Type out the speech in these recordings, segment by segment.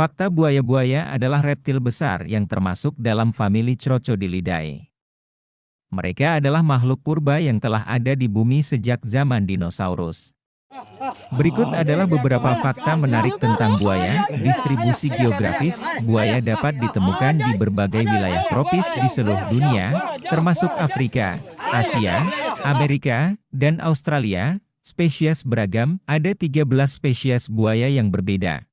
Fakta buaya-buaya adalah reptil besar yang termasuk dalam famili Crocodilidae. Mereka adalah makhluk purba yang telah ada di bumi sejak zaman dinosaurus. Berikut adalah beberapa fakta menarik tentang buaya. Distribusi geografis, buaya dapat ditemukan di berbagai wilayah tropis di seluruh dunia, termasuk Afrika, Asia, Amerika, dan Australia. Spesies beragam, ada 13 spesies buaya yang berbeda.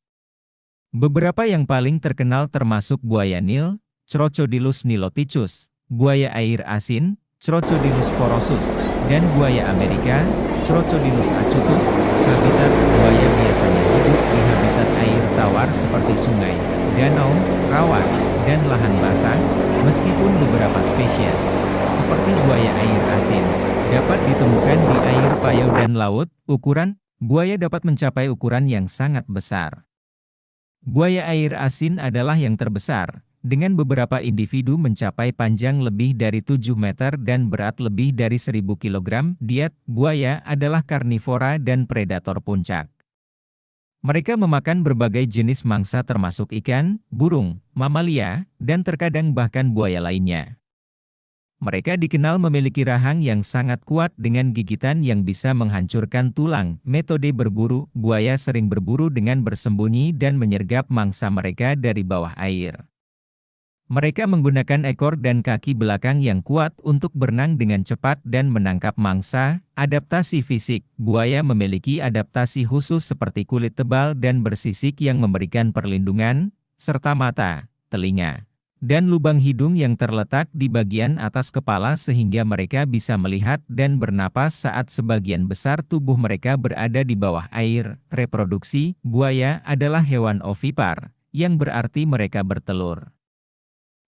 Beberapa yang paling terkenal termasuk buaya Nil, Crocodilus niloticus, buaya air asin, Crocodilus porosus, dan buaya Amerika, Crocodilus acutus. Habitat buaya biasanya hidup di habitat air tawar seperti sungai, danau, rawa, dan lahan basah, meskipun beberapa spesies, seperti buaya air asin, dapat ditemukan di air payau dan laut. Ukuran buaya dapat mencapai ukuran yang sangat besar. Buaya air asin adalah yang terbesar, dengan beberapa individu mencapai panjang lebih dari 7 meter dan berat lebih dari 1000 kg. Diet buaya adalah karnivora dan predator puncak. Mereka memakan berbagai jenis mangsa termasuk ikan, burung, mamalia, dan terkadang bahkan buaya lainnya. Mereka dikenal memiliki rahang yang sangat kuat dengan gigitan yang bisa menghancurkan tulang. Metode berburu, buaya sering berburu dengan bersembunyi dan menyergap mangsa mereka dari bawah air. Mereka menggunakan ekor dan kaki belakang yang kuat untuk berenang dengan cepat dan menangkap mangsa. Adaptasi fisik, buaya memiliki adaptasi khusus seperti kulit tebal dan bersisik yang memberikan perlindungan, serta mata, telinga, dan lubang hidung yang terletak di bagian atas kepala sehingga mereka bisa melihat dan bernapas saat sebagian besar tubuh mereka berada di bawah air. Reproduksi, buaya adalah hewan ovipar, yang berarti mereka bertelur.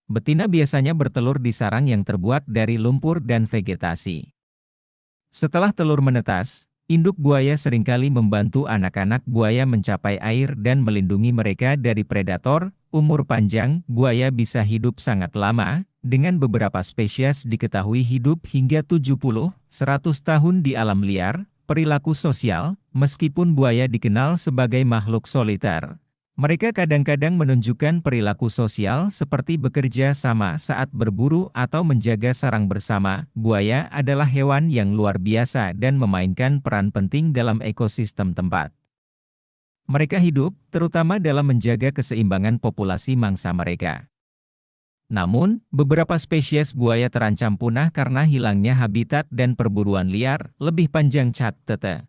Betina biasanya bertelur di sarang yang terbuat dari lumpur dan vegetasi. Setelah telur menetas, induk buaya seringkali membantu anak-anak buaya mencapai air dan melindungi mereka dari predator. Umur panjang, buaya bisa hidup sangat lama, dengan beberapa spesies diketahui hidup hingga 70-100 tahun di alam liar. Perilaku sosial, meskipun buaya dikenal sebagai makhluk soliter, mereka kadang-kadang menunjukkan perilaku sosial seperti bekerja sama saat berburu atau menjaga sarang bersama. Buaya adalah hewan yang luar biasa dan memainkan peran penting dalam ekosistem tempat mereka hidup, terutama dalam menjaga keseimbangan populasi mangsa mereka. Namun, beberapa spesies buaya terancam punah karena hilangnya habitat dan perburuan liar. Lebih panjang cat tete.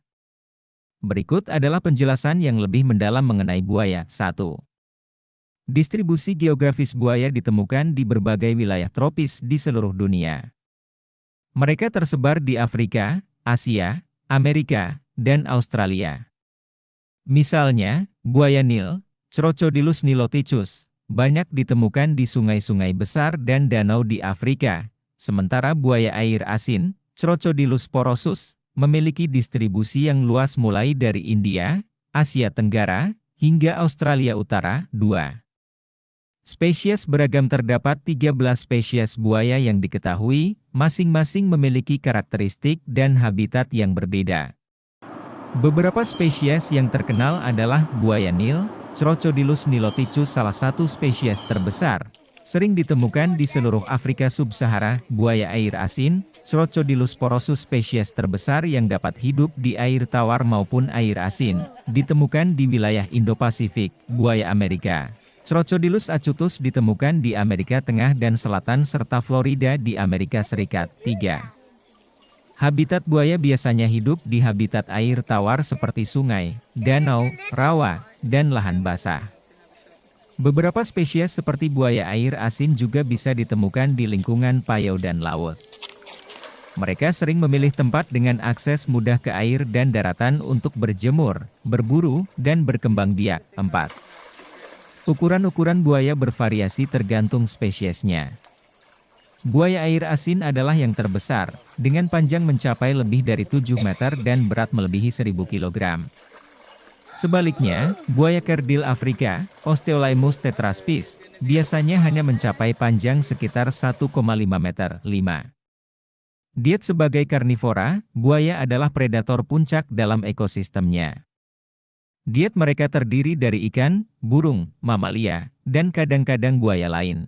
Berikut adalah penjelasan yang lebih mendalam mengenai buaya. 1. Distribusi geografis buaya ditemukan di berbagai wilayah tropis di seluruh dunia. Mereka tersebar di Afrika, Asia, Amerika, dan Australia. Misalnya, buaya Nil, Crocodilus niloticus, banyak ditemukan di sungai-sungai besar dan danau di Afrika, sementara buaya air asin, Crocodilus porosus, memiliki distribusi yang luas mulai dari India, Asia Tenggara, hingga Australia Utara. 2. Spesies beragam terdapat 13 spesies buaya yang diketahui, masing-masing memiliki karakteristik dan habitat yang berbeda. Beberapa spesies yang terkenal adalah buaya Nil, Crocodilus niloticus salah satu spesies terbesar, sering ditemukan di seluruh Afrika Sub-Sahara. Buaya air asin, Crocodilus porosus spesies terbesar yang dapat hidup di air tawar maupun air asin, ditemukan di wilayah Indo-Pasifik. Buaya Amerika, Crocodilus acutus ditemukan di Amerika Tengah dan Selatan serta Florida di Amerika Serikat. 3. Habitat buaya biasanya hidup di habitat air tawar seperti sungai, danau, rawa, dan lahan basah. Beberapa spesies seperti buaya air asin juga bisa ditemukan di lingkungan payau dan laut. Mereka sering memilih tempat dengan akses mudah ke air dan daratan untuk berjemur, berburu, dan berkembang biak. 4. Ukuran-ukuran buaya bervariasi tergantung spesiesnya. Buaya air asin adalah yang terbesar, dengan panjang mencapai lebih dari 7 meter dan berat melebihi 1000 kg. Sebaliknya, buaya kerdil Afrika, Osteolaemus tetraspis, biasanya hanya mencapai panjang sekitar 1,5 meter. 5. Diet sebagai karnivora, buaya adalah predator puncak dalam ekosistemnya. Diet mereka terdiri dari ikan, burung, mamalia, dan kadang-kadang buaya lain.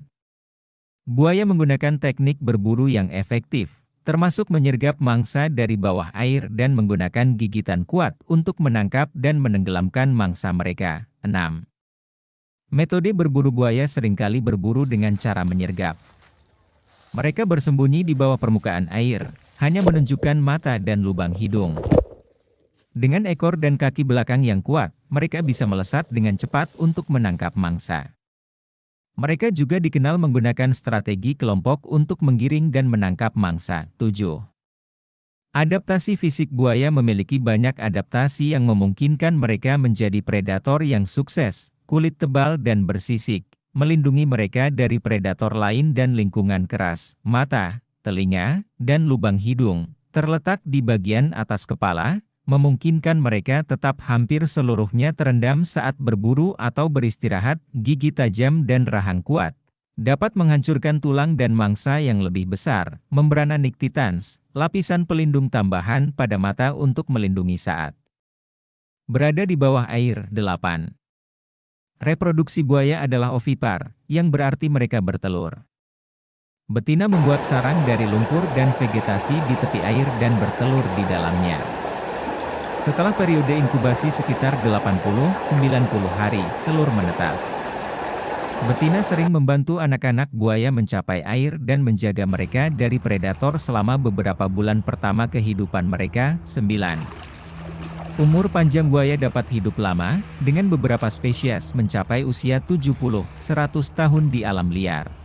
Buaya menggunakan teknik berburu yang efektif, termasuk menyergap mangsa dari bawah air dan menggunakan gigitan kuat untuk menangkap dan menenggelamkan mangsa mereka. 6. Metode berburu buaya seringkali berburu dengan cara menyergap. Mereka bersembunyi di bawah permukaan air, hanya menunjukkan mata dan lubang hidung. Dengan ekor dan kaki belakang yang kuat, mereka bisa melesat dengan cepat untuk menangkap mangsa. Mereka juga dikenal menggunakan strategi kelompok untuk menggiring dan menangkap mangsa. 7. Adaptasi fisik buaya memiliki banyak adaptasi yang memungkinkan mereka menjadi predator yang sukses. Kulit tebal dan bersisik melindungi mereka dari predator lain dan lingkungan keras. Mata, telinga, dan lubang hidung terletak di bagian atas kepala, memungkinkan mereka tetap hampir seluruhnya terendam saat berburu atau beristirahat. Gigi tajam dan rahang kuat dapat menghancurkan tulang dan mangsa yang lebih besar. Membrana nictitans, lapisan pelindung tambahan pada mata untuk melindungi saat berada di bawah air. 8. Reproduksi buaya adalah ovipar, yang berarti mereka bertelur. Betina membuat sarang dari lumpur dan vegetasi di tepi air dan bertelur di dalamnya. Setelah periode inkubasi sekitar 80-90 hari, telur menetas. Betina sering membantu anak-anak buaya mencapai air dan menjaga mereka dari predator selama beberapa bulan pertama kehidupan mereka. 9. Umur panjang buaya dapat hidup lama, dengan beberapa spesies mencapai usia 70-100 tahun di alam liar.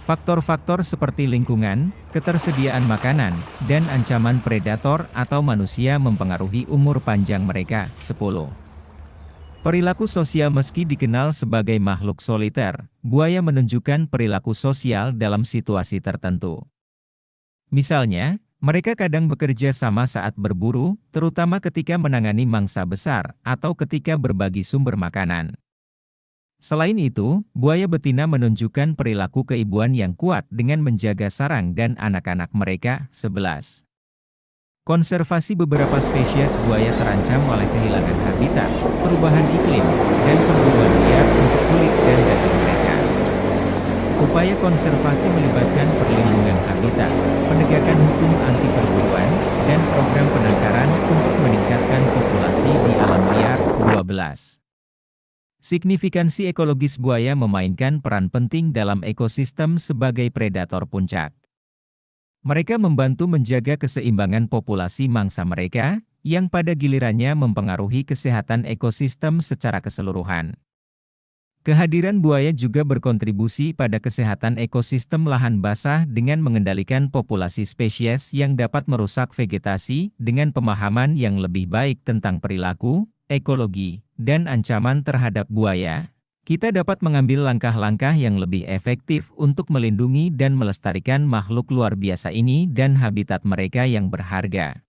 Faktor-faktor seperti lingkungan, ketersediaan makanan, dan ancaman predator atau manusia mempengaruhi umur panjang mereka. 10. Perilaku sosial. Meski dikenal sebagai makhluk soliter, buaya menunjukkan perilaku sosial dalam situasi tertentu. Misalnya, mereka kadang bekerja sama saat berburu, terutama ketika menangani mangsa besar, atau ketika berbagi sumber makanan. Selain itu, buaya betina menunjukkan perilaku keibuan yang kuat dengan menjaga sarang dan anak-anak mereka. 11. Konservasi. Beberapa spesies buaya terancam oleh kehilangan habitat, perubahan iklim, dan perburuan liar untuk kulit dan daging mereka. Upaya konservasi melibatkan perlindungan habitat, penegakan hukum anti perburuan, dan program penangkaran untuk meningkatkan populasi di alam liar. 12. Signifikansi ekologis. Buaya memainkan peran penting dalam ekosistem sebagai predator puncak. Mereka membantu menjaga keseimbangan populasi mangsa mereka, yang pada gilirannya mempengaruhi kesehatan ekosistem secara keseluruhan. Kehadiran buaya juga berkontribusi pada kesehatan ekosistem lahan basah dengan mengendalikan populasi spesies yang dapat merusak vegetasi. Dengan pemahaman yang lebih baik tentang perilaku, ekologi, dan ancaman terhadap buaya, kita dapat mengambil langkah-langkah yang lebih efektif untuk melindungi dan melestarikan makhluk luar biasa ini dan habitat mereka yang berharga.